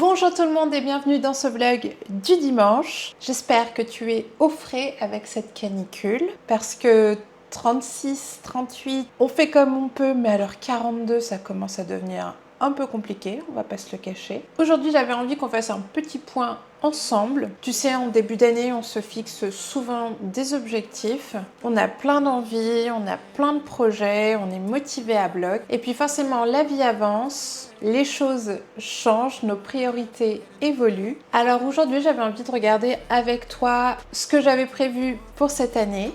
Bonjour tout le monde et bienvenue dans ce vlog du dimanche. J'espère que tu es au frais avec cette canicule parce que 36, 38, on fait comme on peut, mais alors 42, ça commence à devenir un peu compliqué, on va pas se le cacher. Aujourd'hui, j'avais envie qu'on fasse un petit point ensemble. Tu sais, en début d'année, on se fixe souvent des objectifs. On a plein d'envies, on a plein de projets, on est motivé à bloc. Et puis forcément, la vie avance, les choses changent, nos priorités évoluent. Alors aujourd'hui, j'avais envie de regarder avec toi ce que j'avais prévu pour cette année.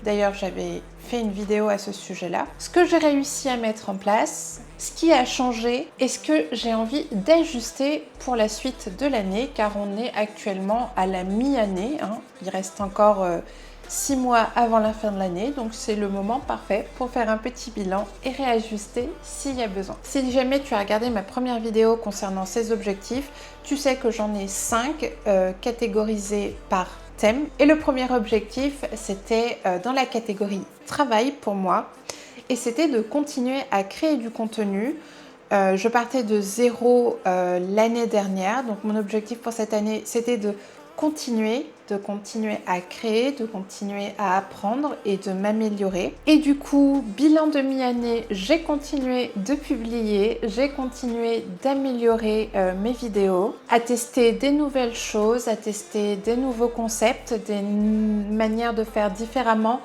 D'ailleurs, j'avais fait une vidéo à ce sujet-là. Ce que j'ai réussi à mettre en place, ce qui a changé et ce que j'ai envie d'ajuster pour la suite de l'année, car on est actuellement à la mi-année. Il reste encore 6 mois avant la fin de l'année, donc c'est le moment parfait pour faire un petit bilan et réajuster s'il y a besoin. Si jamais tu as regardé ma première vidéo concernant ces objectifs, tu sais que j'en ai 5 catégorisés par thème. Et le premier objectif, c'était dans la catégorie travail pour moi, et c'était de continuer à créer du contenu. Je partais de zéro l'année dernière, donc mon objectif pour cette année, c'était de continuer à créer, de continuer à apprendre et de m'améliorer. Et du coup, bilan de mi-année, j'ai continué de publier, j'ai continué d'améliorer mes vidéos, à tester des nouvelles choses, à tester des nouveaux concepts, des manières de faire différemment,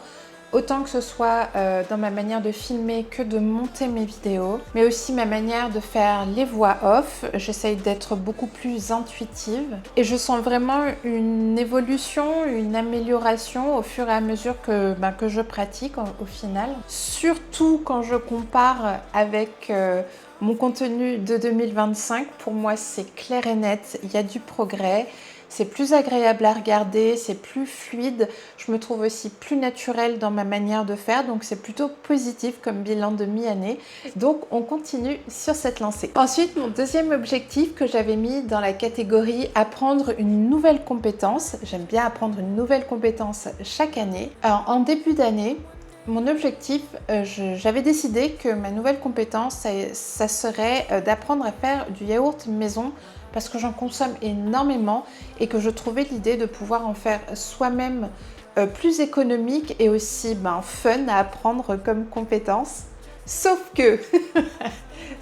autant que ce soit dans ma manière de filmer que de monter mes vidéos, mais aussi ma manière de faire les voix off. J'essaye d'être beaucoup plus intuitive et je sens vraiment une évolution, une amélioration au fur et à mesure que je pratique au final. Surtout quand je compare avec mon contenu de 2025, pour moi c'est clair et net, il y a du progrès. C'est plus agréable à regarder, c'est plus fluide. Je me trouve aussi plus naturelle dans ma manière de faire, donc c'est plutôt positif comme bilan de mi-année. Donc on continue sur cette lancée. Ensuite, mon deuxième objectif que j'avais mis dans la catégorie apprendre une nouvelle compétence. J'aime bien apprendre une nouvelle compétence chaque année. Alors en début d'année, mon objectif, j'avais décidé que ma nouvelle compétence, ça serait d'apprendre à faire du yaourt maison, parce que j'en consomme énormément et que je trouvais l'idée de pouvoir en faire soi-même plus économique et aussi fun à apprendre comme compétence. Sauf que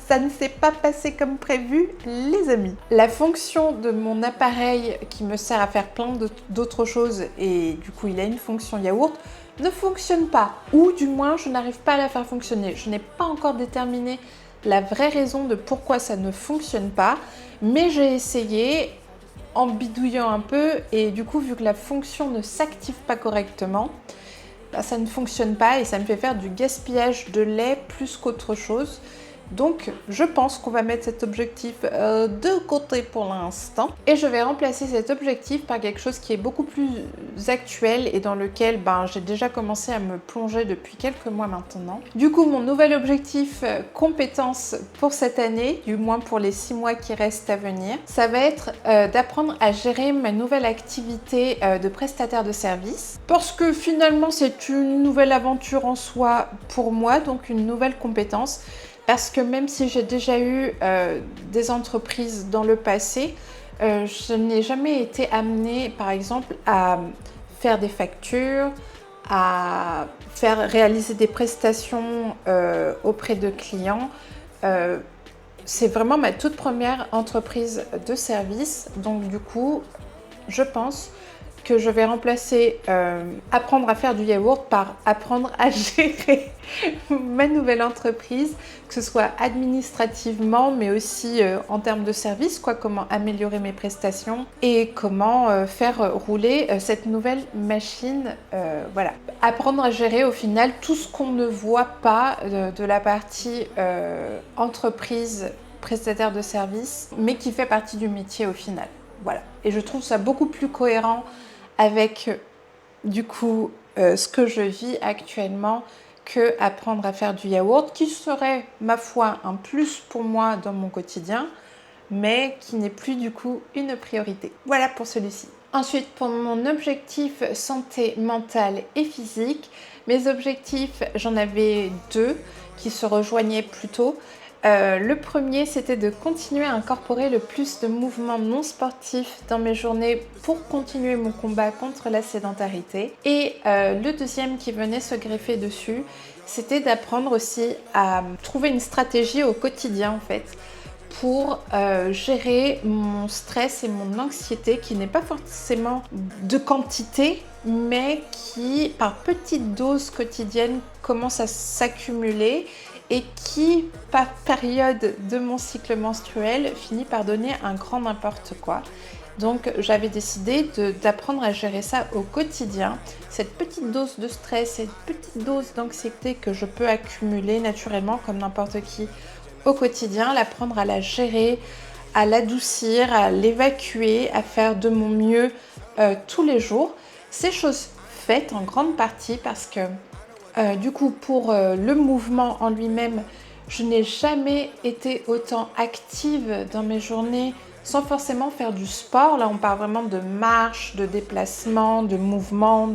ça ne s'est pas passé comme prévu, les amis. La fonction de mon appareil qui me sert à faire plein d'autres choses, et du coup il a une fonction yaourt, ne fonctionne pas. Ou du moins je n'arrive pas à la faire fonctionner. Je n'ai pas encore déterminé la vraie raison de pourquoi ça ne fonctionne pas, mais j'ai essayé en bidouillant un peu et du coup vu que la fonction ne s'active pas correctement, ça ne fonctionne pas et ça me fait faire du gaspillage de lait plus qu'autre chose. Donc je pense qu'on va mettre cet objectif de côté pour l'instant et je vais remplacer cet objectif par quelque chose qui est beaucoup plus actuel et dans lequel j'ai déjà commencé à me plonger depuis quelques mois maintenant. Du coup, mon nouvel objectif compétence pour cette année, du moins pour les 6 mois qui restent à venir, ça va être d'apprendre à gérer ma nouvelle activité de prestataire de service, parce que finalement c'est une nouvelle aventure en soi pour moi, donc une nouvelle compétence. Parce que même si j'ai déjà eu des entreprises dans le passé, je n'ai jamais été amenée, par exemple, à faire des factures, à réaliser des prestations auprès de clients. C'est vraiment ma toute première entreprise de service. Donc du coup, je pense que je vais remplacer apprendre à faire du yaourt par apprendre à gérer ma nouvelle entreprise, que ce soit administrativement mais aussi en termes de service, comment améliorer mes prestations et comment faire rouler cette nouvelle machine. Voilà. Apprendre à gérer au final tout ce qu'on ne voit pas de la partie entreprise, prestataire de service, mais qui fait partie du métier au final. Voilà. Et je trouve ça beaucoup plus cohérent avec du coup ce que je vis actuellement que apprendre à faire du yaourt, qui serait ma foi un plus pour moi dans mon quotidien, mais qui n'est plus du coup une priorité. Voilà pour celui-ci. Ensuite, pour mon objectif santé mentale et physique, mes objectifs, j'en avais 2 qui se rejoignaient plutôt. Le premier, c'était de continuer à incorporer le plus de mouvements non sportifs dans mes journées pour continuer mon combat contre la sédentarité. Et le deuxième qui venait se greffer dessus, c'était d'apprendre aussi à trouver une stratégie au quotidien en fait pour gérer mon stress et mon anxiété qui n'est pas forcément de quantité mais qui par petites doses quotidiennes commence à s'accumuler et qui par période de mon cycle menstruel finit par donner un grand n'importe quoi. Donc j'avais décidé d'apprendre à gérer ça au quotidien, cette petite dose de stress, cette petite dose d'anxiété que je peux accumuler naturellement comme n'importe qui au quotidien, l'apprendre à la gérer, à l'adoucir, à l'évacuer, à faire de mon mieux tous les jours. Ces choses faites en grande partie parce que du coup pour le mouvement en lui-même, je n'ai jamais été autant active dans mes journées sans forcément faire du sport. Là on parle vraiment de marche, de déplacement, de mouvement,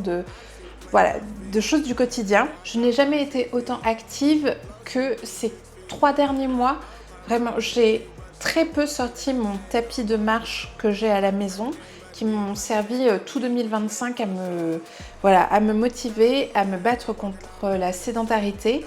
voilà, de choses du quotidien. Je n'ai jamais été autant active que ces 3 derniers mois. Vraiment, j'ai très peu sorti mon tapis de marche que j'ai à la maison, qui m'ont servi tout 2025 à me motiver, à me battre contre la sédentarité.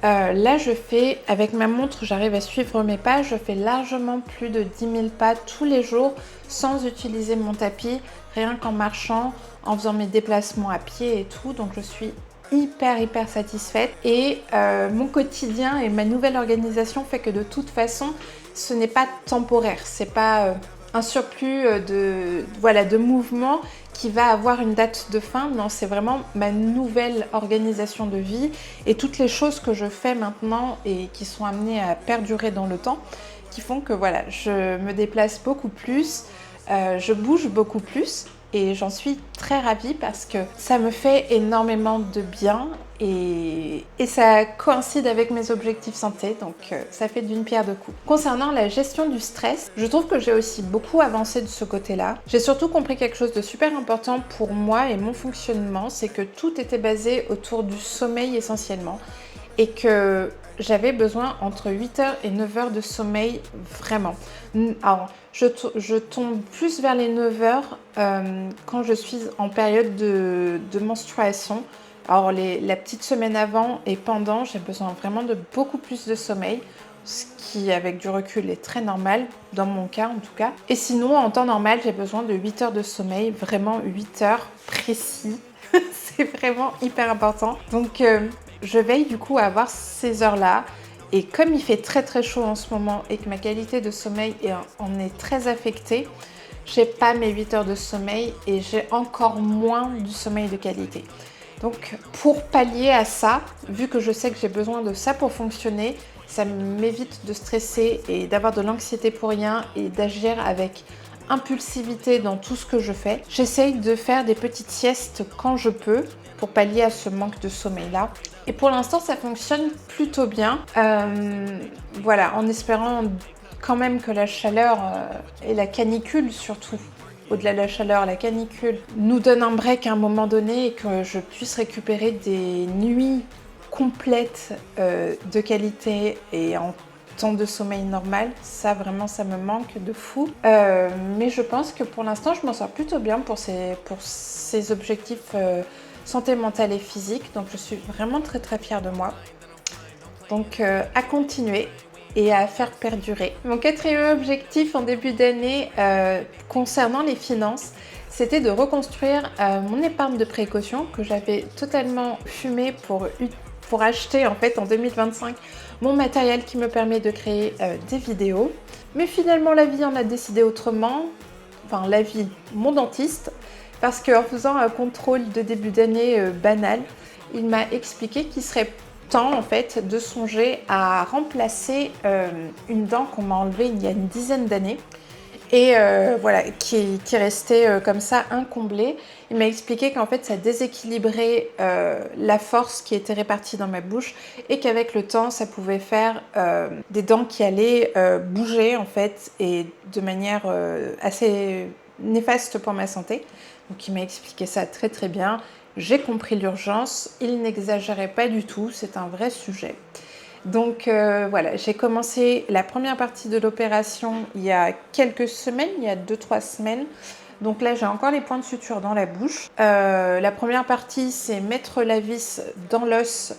Là, je fais, avec ma montre, j'arrive à suivre mes pas, je fais largement plus de 10 000 pas tous les jours sans utiliser mon tapis, rien qu'en marchant, en faisant mes déplacements à pied et tout. Donc, je suis hyper satisfaite. Et mon quotidien et ma nouvelle organisation fait que de toute façon, ce n'est pas temporaire, c'est pas un surplus de mouvement qui va avoir une date de fin. Non, c'est vraiment ma nouvelle organisation de vie et toutes les choses que je fais maintenant et qui sont amenées à perdurer dans le temps qui font que voilà, je me déplace beaucoup plus, je bouge beaucoup plus et j'en suis très ravie parce que ça me fait énormément de bien et ça coïncide avec mes objectifs santé, donc ça fait d'une pierre deux coups. Concernant la gestion du stress, je trouve que j'ai aussi beaucoup avancé de ce côté-là. J'ai surtout compris quelque chose de super important pour moi et mon fonctionnement, c'est que tout était basé autour du sommeil essentiellement et que j'avais besoin entre 8 heures et 9 heures de sommeil vraiment. Alors, je tombe plus vers les 9 heures quand je suis en période de menstruation. Alors, la petite semaine avant et pendant, j'ai besoin vraiment de beaucoup plus de sommeil, ce qui, avec du recul, est très normal, dans mon cas en tout cas. Et sinon, en temps normal, j'ai besoin de 8 heures de sommeil, vraiment 8 heures précis. C'est vraiment hyper important. Donc, je veille du coup à avoir ces heures-là. Et comme il fait très chaud en ce moment et que ma qualité de sommeil en est très affectée, j'ai pas mes 8 heures de sommeil et j'ai encore moins du sommeil de qualité. Donc pour pallier à ça, vu que je sais que j'ai besoin de ça pour fonctionner, ça m'évite de stresser et d'avoir de l'anxiété pour rien et d'agir avec impulsivité dans tout ce que je fais. J'essaye de faire des petites siestes quand je peux pour pallier à ce manque de sommeil là. Et pour l'instant, ça fonctionne plutôt bien. Voilà, en espérant quand même que la chaleur et la canicule surtout, au-delà de la chaleur, la canicule, nous donne un break à un moment donné et que je puisse récupérer des nuits complètes de qualité et en temps de sommeil normal. Ça, vraiment, ça me manque de fou. Mais je pense que pour l'instant, je m'en sors plutôt bien pour ces objectifs santé mentale et physique. Donc, je suis vraiment très fière de moi. Donc, à continuer et à faire perdurer. Mon quatrième objectif en début d'année concernant les finances, c'était de reconstruire mon épargne de précaution que j'avais totalement fumée pour acheter en fait en 2025 mon matériel qui me permet de créer des vidéos. Mais finalement la vie en a décidé autrement, enfin la vie, mon dentiste, parce qu'en faisant un contrôle de début d'année banal, il m'a expliqué qu'il serait temps en fait de songer à remplacer une dent qu'on m'a enlevée il y a une dizaine d'années et voilà, qui restait comme ça incomblée. Il m'a expliqué qu'en fait ça déséquilibrait la force qui était répartie dans ma bouche et qu'avec le temps ça pouvait faire des dents qui allaient bouger en fait et de manière assez néfaste pour ma santé. Donc il m'a expliqué ça très bien. J'ai compris l'urgence, il n'exagérait pas du tout, c'est un vrai sujet. Donc voilà, j'ai commencé la première partie de l'opération il y a quelques semaines, il y a 2-3 semaines. Donc là, j'ai encore les points de suture dans la bouche. La première partie, c'est mettre la vis dans l'os,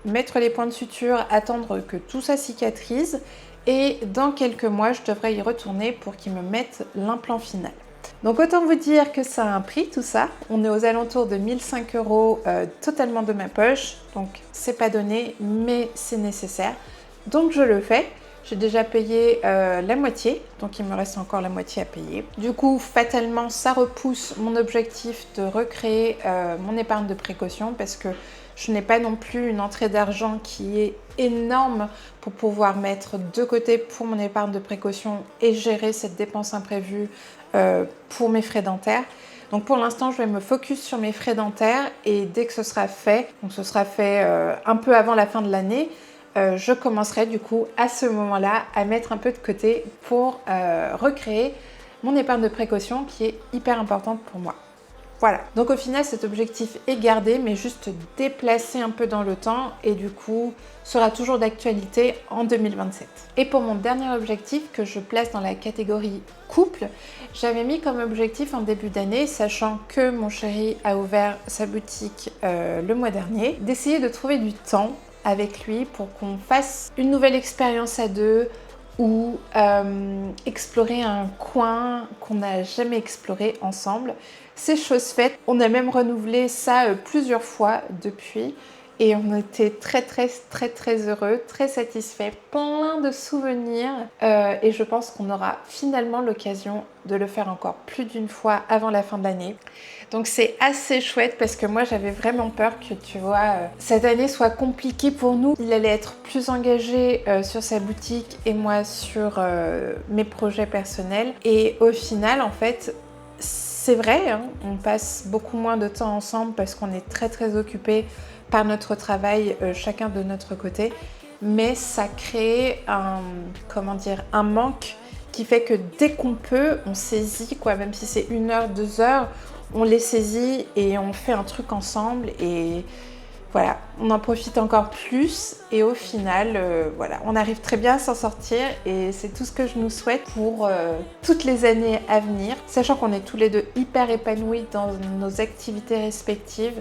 mettre les points de suture, attendre que tout ça cicatrise. Et dans quelques mois, je devrais y retourner pour qu'ils me mettent l'implant final. Donc autant vous dire que ça a un prix tout ça. On est aux alentours de 1005 € totalement de ma poche. Donc c'est pas donné, mais c'est nécessaire. Donc je le fais. J'ai déjà payé la moitié, donc il me reste encore la moitié à payer. Du coup, fatalement, ça repousse mon objectif de recréer mon épargne de précaution parce que je n'ai pas non plus une entrée d'argent qui est énorme pour pouvoir mettre de côté pour mon épargne de précaution et gérer cette dépense imprévue pour mes frais dentaires. Donc pour l'instant, je vais me focus sur mes frais dentaires et dès que ce sera fait, donc ce sera fait un peu avant la fin de l'année, je commencerai du coup à ce moment-là à mettre un peu de côté pour recréer mon épargne de précaution qui est hyper importante pour moi. Voilà, donc au final cet objectif est gardé mais juste déplacé un peu dans le temps et du coup sera toujours d'actualité en 2027. Et pour mon dernier objectif que je place dans la catégorie couple, j'avais mis comme objectif en début d'année, sachant que mon chéri a ouvert sa boutique le mois dernier, d'essayer de trouver du temps avec lui pour qu'on fasse une nouvelle expérience à deux ou explorer un coin qu'on n'a jamais exploré ensemble. C'est chose faite. On a même renouvelé ça plusieurs fois depuis et on était très heureux, très satisfaits, plein de souvenirs et je pense qu'on aura finalement l'occasion de le faire encore plus d'une fois avant la fin de l'année. Donc c'est assez chouette parce que moi j'avais vraiment peur que tu vois cette année soit compliquée pour nous. Il allait être plus engagé sur sa boutique et moi sur mes projets personnels et au final en fait c'est vrai, hein, on passe beaucoup moins de temps ensemble parce qu'on est très occupés par notre travail, chacun de notre côté, mais ça crée un manque qui fait que dès qu'on peut, on saisit, quoi, même si c'est 1 heure, 2 heures, on les saisit et on fait un truc ensemble et voilà, on en profite encore plus et au final, voilà, on arrive très bien à s'en sortir et c'est tout ce que je nous souhaite pour toutes les années à venir, sachant qu'on est tous les deux hyper épanouis dans nos activités respectives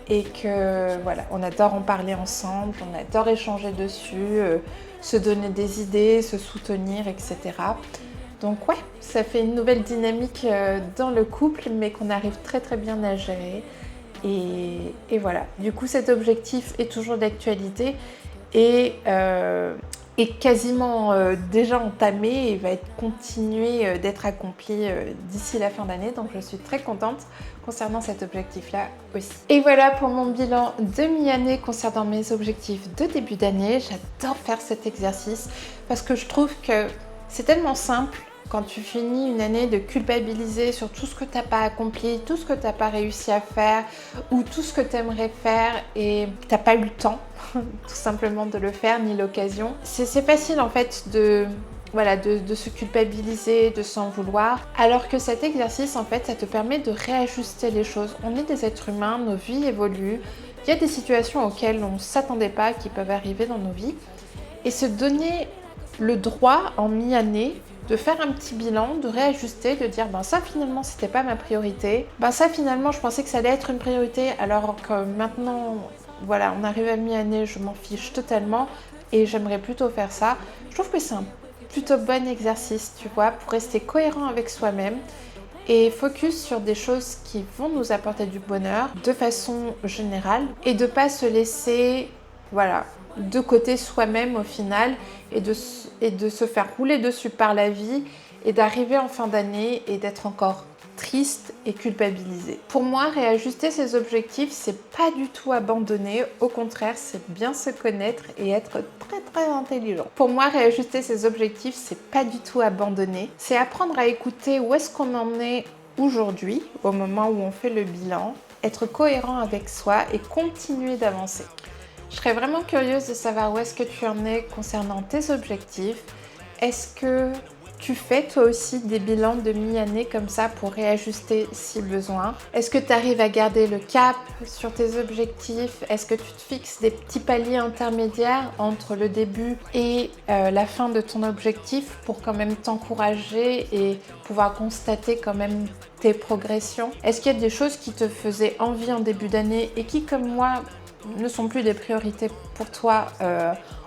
et que voilà, on adore en parler ensemble, on adore échanger dessus, se donner des idées, se soutenir, etc. Donc ouais, ça fait une nouvelle dynamique dans le couple, mais qu'on arrive très bien à gérer. Et voilà, du coup cet objectif est toujours d'actualité et est quasiment déjà entamé et va être continué d'être accompli d'ici la fin d'année. Donc je suis très contente concernant cet objectif-là aussi. Et voilà pour mon bilan de mi-année concernant mes objectifs de début d'année. J'adore faire cet exercice parce que je trouve que c'est tellement simple quand tu finis une année de culpabiliser sur tout ce que tu n'as pas accompli, tout ce que tu n'as pas réussi à faire ou tout ce que tu aimerais faire et que tu n'as pas eu le temps tout simplement de le faire ni l'occasion. C'est facile en fait de se culpabiliser, de s'en vouloir, alors que cet exercice en fait ça te permet de réajuster les choses. On est des êtres humains, nos vies évoluent, il y a des situations auxquelles on ne s'attendait pas qui peuvent arriver dans nos vies et se donner le droit en mi-année de faire un petit bilan, de réajuster, de dire ben ça finalement c'était pas ma priorité, ben ça finalement je pensais que ça allait être une priorité alors que maintenant voilà on arrive à mi-année, je m'en fiche totalement et j'aimerais plutôt faire ça. Je trouve que c'est un plutôt bon exercice tu vois pour rester cohérent avec soi-même et focus sur des choses qui vont nous apporter du bonheur de façon générale et de pas se laisser voilà de côté soi-même au final et de se faire rouler dessus par la vie et d'arriver en fin d'année et d'être encore triste et culpabilisé. Pour moi, réajuster ses objectifs, c'est pas du tout abandonner, au contraire, c'est bien se connaître et être très intelligent. Pour moi, réajuster ses objectifs, c'est pas du tout abandonner, c'est apprendre à écouter où est-ce qu'on en est aujourd'hui, au moment où on fait le bilan, être cohérent avec soi et continuer d'avancer. Je serais vraiment curieuse de savoir où est-ce que tu en es concernant tes objectifs. Est-ce que tu fais toi aussi des bilans de mi-année comme ça pour réajuster si besoin? Est-ce que tu arrives à garder le cap sur tes objectifs? Est-ce que tu te fixes des petits paliers intermédiaires entre le début et la fin de ton objectif pour quand même t'encourager et pouvoir constater quand même tes progressions? Est-ce qu'il y a des choses qui te faisaient envie en début d'année et qui, comme moi, ne sont plus des priorités pour toi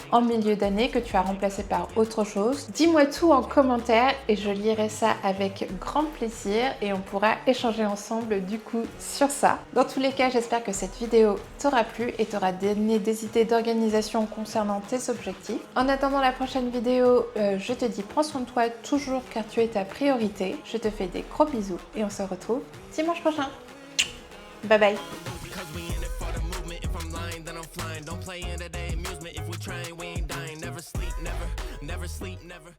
en milieu d'année, que tu as remplacé par autre chose? Dis-moi tout en commentaire et je lirai ça avec grand plaisir et on pourra échanger ensemble du coup sur ça. Dans tous les cas, j'espère que cette vidéo t'aura plu et t'aura donné des idées d'organisation concernant tes objectifs. En attendant la prochaine vidéo, je te dis prends soin de toi toujours car tu es ta priorité. Je te fais des gros bisous et on se retrouve dimanche prochain. Bye bye. Don't play in the day amusement if we try, we ain't dying. Never sleep, never sleep, never.